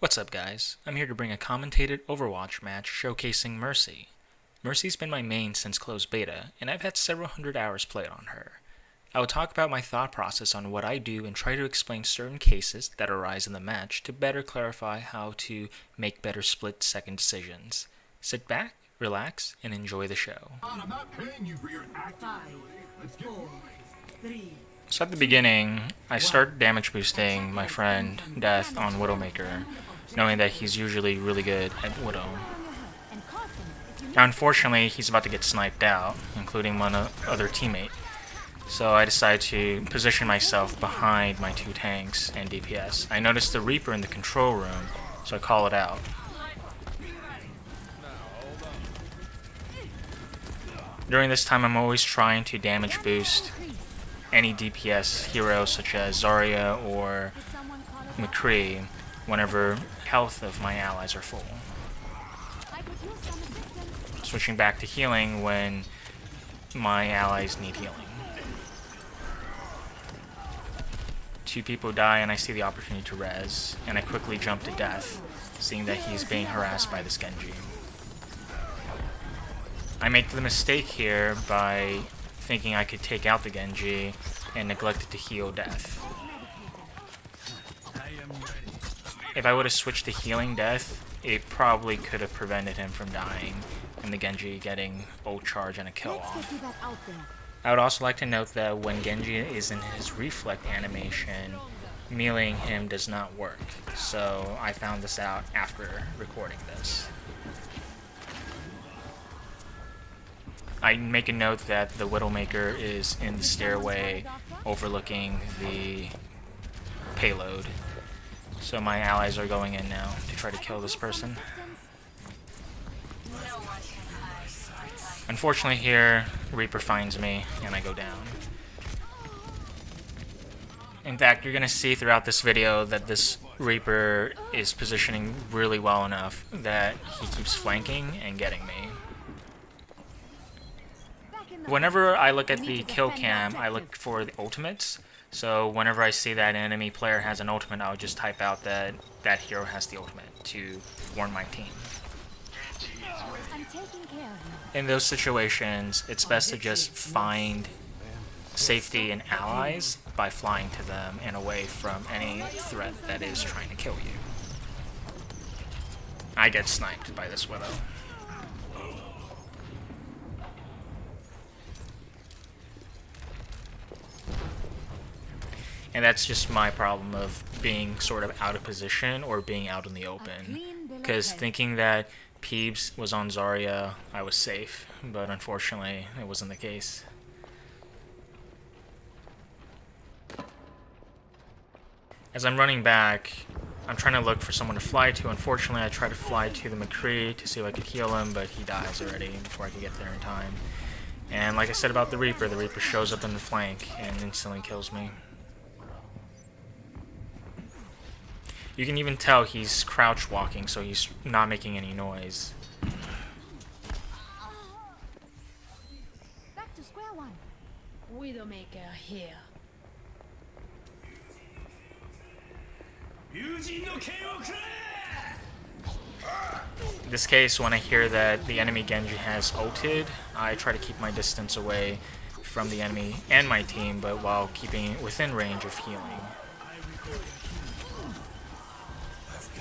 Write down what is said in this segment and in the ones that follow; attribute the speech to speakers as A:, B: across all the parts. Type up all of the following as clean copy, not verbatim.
A: What's up, guys? I'm here to bring a commentated Overwatch match showcasing Mercy. Mercy's been my main since closed beta, and I've had several hundred hours played on her. I will talk about my thought process on what I do and try to explain certain cases that arise in the match to better clarify how to make better split-second decisions. Sit back, relax, and enjoy the show. So at the beginning, I start damage boosting my friend Death on Widowmaker, knowing that he's usually really good at Widow. Now unfortunately, he's about to get sniped out, including one other teammate. So I decide to position myself behind my two tanks and DPS. I notice the Reaper in the control room, so I call it out. During this time, I'm always trying to damage boost any DPS hero such as Zarya or McCree whenever health of my allies are full. Switching back to healing when my allies need healing. Two people die and I see the opportunity to res, and I quickly jump to Death, seeing that he's being harassed by this Genji. I make the mistake here by thinking I could take out the Genji and neglected to heal Death. If I would have switched to healing Death, it probably could have prevented him from dying and the Genji getting ult charge and a kill off. I would also like to note that when Genji is in his reflect animation, meleeing him does not work, so I found this out after recording this. I make a note that the Widowmaker is in the stairway overlooking the payload. So my allies are going in now to try to kill this person. Unfortunately here, Reaper finds me and I go down. In fact, you're going to see throughout this video that this Reaper is positioning really well enough that he keeps flanking and getting me. Whenever I look at the kill cam, I look for the ultimates. So whenever I see that an enemy player has an ultimate, I'll just type out that that hero has the ultimate to warn my team. In those situations, it's best to just find safety in allies by flying to them and away from any threat that is trying to kill you. I get sniped by this Widow. And that's just my problem of being sort of out of position or being out in the open. Because thinking that Peebs was on Zarya, I was safe. But unfortunately, it wasn't the case. As I'm running back, I'm trying to look for someone to fly to. Unfortunately, I try to fly to the McCree to see if I could heal him, but he dies already before I can get there in time. And like I said about the Reaper shows up in the flank and instantly kills me. You can even tell he's crouch walking, so he's not making any noise.
B: Back to square one. Widowmaker here.
A: In this case, when I hear that the enemy Genji has ulted, I try to keep my distance away from the enemy and my team, but while keeping within range of healing.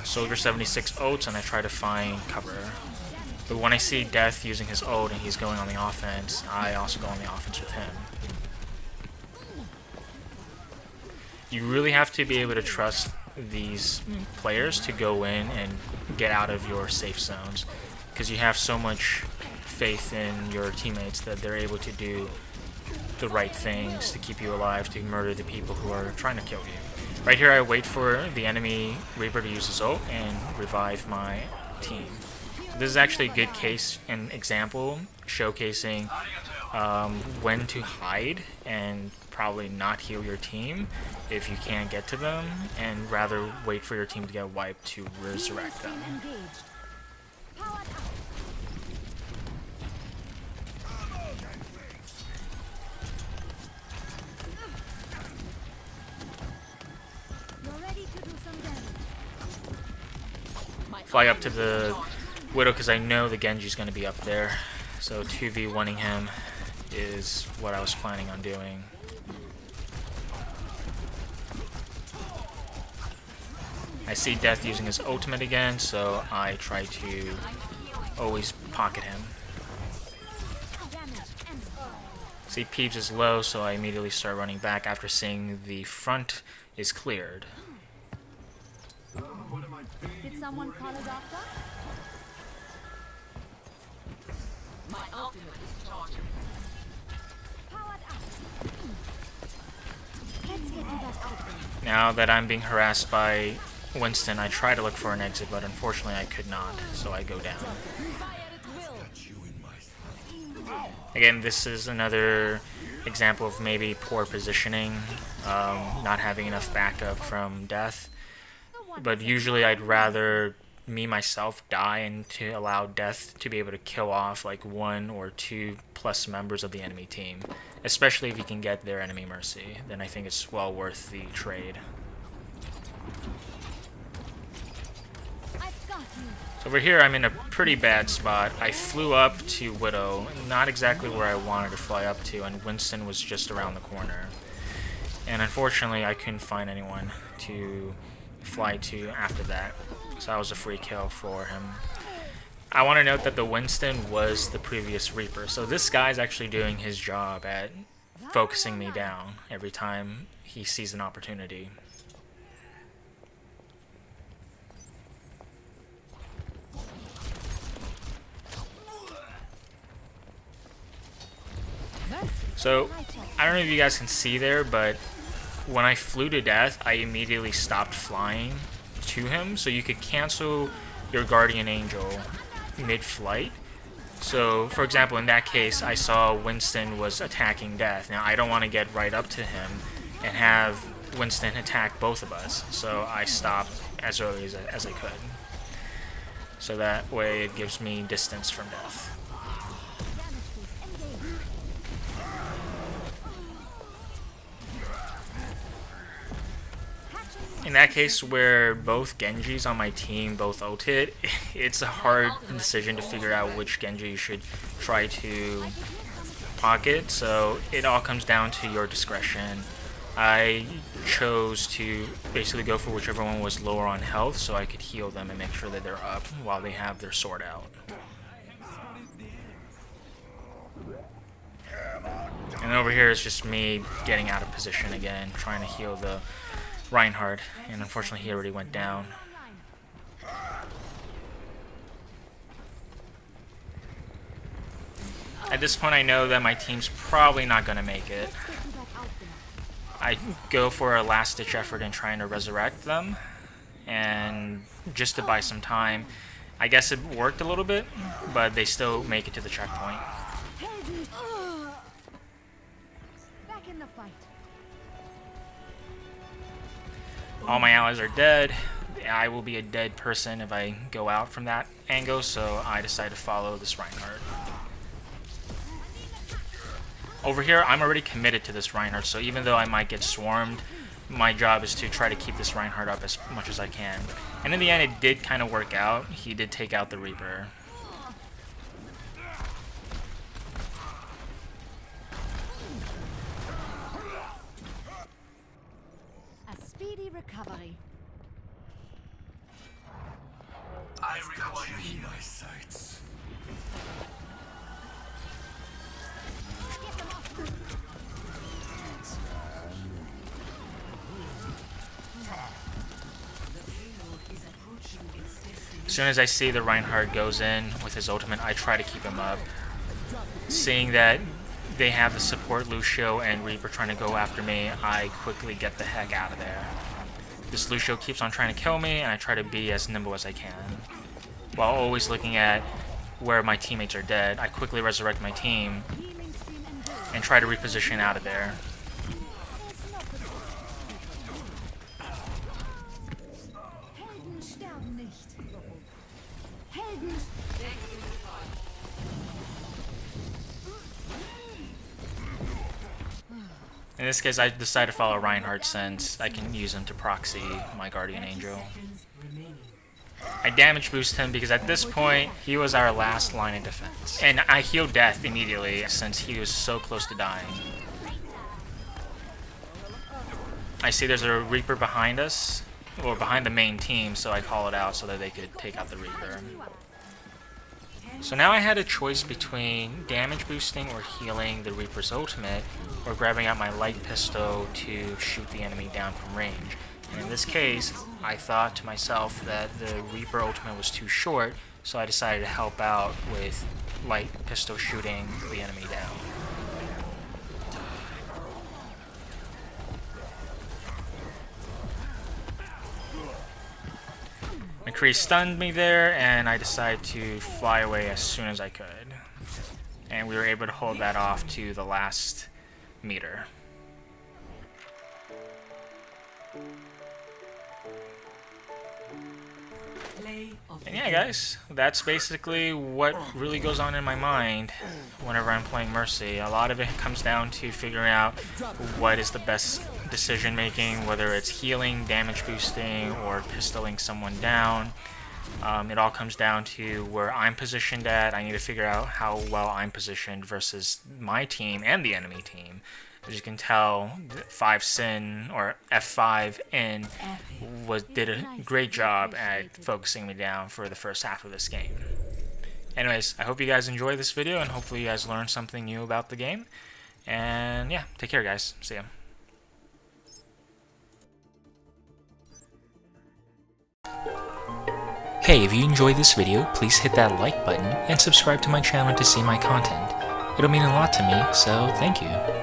A: Soldier 76 ults and I try to find cover. But when I see Death using his ult and he's going on the offense, I also go on the offense with him. You really have to be able to trust these players to go in and get out of your safe zones, because you have so much faith in your teammates that they're able to do the right things to keep you alive, to murder the people who are trying to kill you. Right here I wait for the enemy Reaper to use his ult and revive my team. This is actually a good case and example showcasing when to hide and probably not heal your team if you can't get to them, and rather wait for your team to get wiped to resurrect them. fly up to the Widow because I know the Genji's going to be up there. So 2v1ing him is what I was planning on doing. I see Death using his ultimate again, so I try to always pocket him. See, Peeves is low, so I immediately start running back after seeing the front is cleared.
B: Did someone call a doctor? My ultimate is charging. Powered up. Let's get to that outbreak.
A: Now that I'm being harassed by Winston, I try to look for an exit, but unfortunately I could not, so I go down. Again, this is another example of maybe poor positioning, not having enough backup from Death. But usually I'd rather me myself die and to allow Death to be able to kill off like 1 or 2 plus members of the enemy team. Especially if you can get their enemy mercy, then I think it's well worth the trade. So over here I'm in a pretty bad spot. I flew up to Widow, not exactly where I wanted to fly up to, and Winston was just around the corner. And unfortunately I couldn't find anyone to fly to after that, so that was a free kill for him. I want to note that the Winston was the previous Reaper, so this guy's actually doing his job at focusing me down every time he sees an opportunity. So, I don't know if you guys can see there, but when I flew to Death, I immediately stopped flying to him, so you could cancel your Guardian Angel mid-flight. So, for example, in that case, I saw Winston was attacking Death. Now, I don't want to get right up to him and have Winston attack both of us, so I stopped as early as I could. So that way it gives me distance from Death. In that case where both Genjis on my team both ulted, it's a hard decision to figure out which Genji you should try to pocket, so it all comes down to your discretion. I chose to basically go for whichever one was lower on health so I could heal them and make sure that they're up while they have their sword out. And over here is just me getting out of position again, trying to heal the Reinhardt, and unfortunately he already went down. At this point I know that my team's probably not going to make it. I go for a last-ditch effort in trying to resurrect them, and just to buy some time. I guess it worked a little bit, but they still make it to the checkpoint.
B: Back in the fight.
A: All my allies are dead. I will be a dead person if I go out from that angle, so I decide to follow this Reinhardt. Over here, I'm already committed to this Reinhardt, so even though I might get swarmed, my job is to try to keep this Reinhardt up as much as I can. And in the end, it did kind of work out. He did take out the Reaper.
B: Speedy recovery.
C: I require you my sights.
A: As soon as I see the Reinhardt goes in with his ultimate, I try to keep him up. Seeing that they have the support Lucio and Reaper trying to go after me, I quickly get the heck out of there. This Lucio keeps on trying to kill me, and I try to be as nimble as I can. While always looking at where my teammates are dead, I quickly resurrect my team and try to reposition out of there. In this case, I decide to follow Reinhardt since I can use him to proxy my Guardian Angel. I I damage boost him because at this point, he was our last line of defense. And I healed death immediately since he was so close to dying. I see there's a Reaper behind us, or behind the main team, so I call it out so that they could take out the Reaper. So now I had a choice between damage boosting or healing the Reaper's ultimate, or grabbing out my light pistol to shoot the enemy down from range. And in this case, I thought to myself that the Reaper ultimate was too short, so I decided to help out with light pistol shooting the enemy down. McCree stunned me there, and I decided to fly away as soon as I could. And we were able to hold that off to the last meter. And yeah, guys, that's basically what really goes on in my mind whenever I'm playing Mercy. A lot of it comes down to figuring out what is the best decision making, whether it's healing, damage boosting, or pistoling someone down. It all comes down to where I'm positioned at. I need to figure out how well I'm positioned versus my team and the enemy team. As you can tell, 5 Sin, or F5 in, did a great job at focusing me down for the first half of this game. Anyways, I hope you guys enjoyed this video, and hopefully you guys learned something new about the game. And yeah, take care, guys. See ya. Hey, if you enjoyed this video, please hit that like button and subscribe to my channel to see my content. It'll mean a lot to me, so thank you.